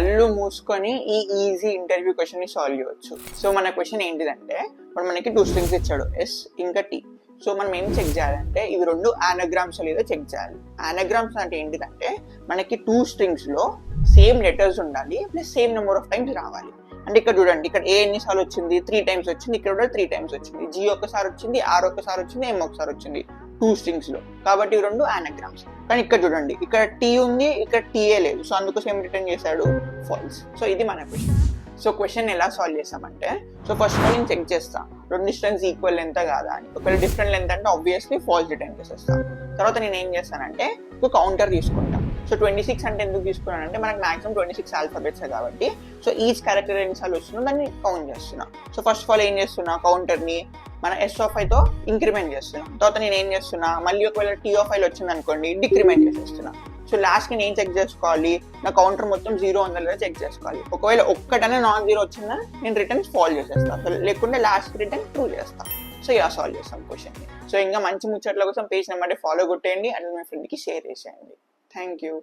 కళ్ళు మూసుకొని ఈ ఈజీ ఇంటర్వ్యూ క్వశ్చన్ ని సాల్వ్ చేయవచ్చు. సో మన క్వశ్చన్ ఏంటిదంటే, ఇప్పుడు మనకి 2 స్ట్రింగ్స్ ఇచ్చాడు, ఎస్ ఇంకా టీ. సో మనం ఏం చెక్ చేయాలంటే ఇవి 2 ఆనగ్రామ్స్ లేదో చెక్ చేయాలి. ఆనగ్రామ్స్ అంటే ఏంటిదంటే మనకి 2 స్ట్రింగ్స్ లో సేమ్ లెటర్స్ ఉండాలి plus same number of times రావాలి. అంటే ఇక్కడ చూడండి, ఇక్కడ ఏ ఎన్నిసార్లు వచ్చింది, 3 టైమ్స్ వచ్చింది, ఇక్కడ కూడా 3 టైమ్స్ వచ్చింది, జీ ఒకసారి వచ్చింది, ఆర్ ఒకసారి వచ్చింది, ఎం ఒకసారి వచ్చింది 2 స్ట్రింగ్స్ లో. కాబట్టి ఇవి 2 ఆనగ్రామ్స్. కానీ ఇక్కడ చూడండి, ఇక్కడ టీ ఉంది, ఇక్కడ టీఏ లేదు. సో అందుకోసం ఏం రిటర్న్ చేశాడు, ఫాల్స్. సో ఇది మన క్వశ్చన్. సో క్వశ్చన్ ఎలా సాల్వ్ చేస్తామంటే, సో ఫస్ట్ ఆఫ్ ఆల్ నేను చెక్ చేస్తా 2 స్ట్రింగ్స్ ఈక్వల్ లెంత్ కాదా అని. ఒకవేళ డిఫరెంట్ లెంత్ అంటే ఆబ్వియస్లీ ఫాల్స్ రిటర్న్ చేసేస్తాను. తర్వాత నేను ఏం చేస్తానంటే ఒక కౌంటర్ తీసుకుంటాను. సో 26 అంటే ఎందుకు తీసుకున్నానంటే మనకు మాక్సిమం 26 ఆల్ఫాబెట్స్ కాబట్టి, సో ఈచ్ క్యారెక్టర్ ఎన్నిసార్లు వస్తుందో దాన్ని కౌంట్ చేస్తున్నా. సో ఫస్ట్ ఆఫ్ ఆల్ ఏం చేస్తున్నా, కౌంటర్ని మన S/I తో ఇంక్రిమెంట్ చేస్తున్నా. తర్వాత నేను ఏం చేస్తున్నా, మళ్ళీ ఒకవేళ T/I వచ్చింది అనుకోండి, డిక్రిమెంట్ చేసేస్తున్నా. సో లాస్ట్కి నేను చెక్ చేసుకోవాలి, నా కౌంటర్ మొత్తం 0 ఉందా లేదా చెక్ చేసుకోవాలి. ఒకవేళ ఒక్కటనే నాన్ 0 వచ్చిందా నేను రిటర్న్ ఫాల్ చేసేస్తాను, లేకుంటే లాస్ట్ రిటర్న్ ట్రూ చేస్తాను. సో ఇలా సాల్వ్ చేస్తాం క్వశ్చన్ని. సో ఇంకా మంచి ముచ్చట్ల కోసం పేజ్ నెంబర్ ఫాలో కొట్టేయండి అండ్ మీ ఫ్రెండ్కి షేర్ చేసేయండి. Thank you.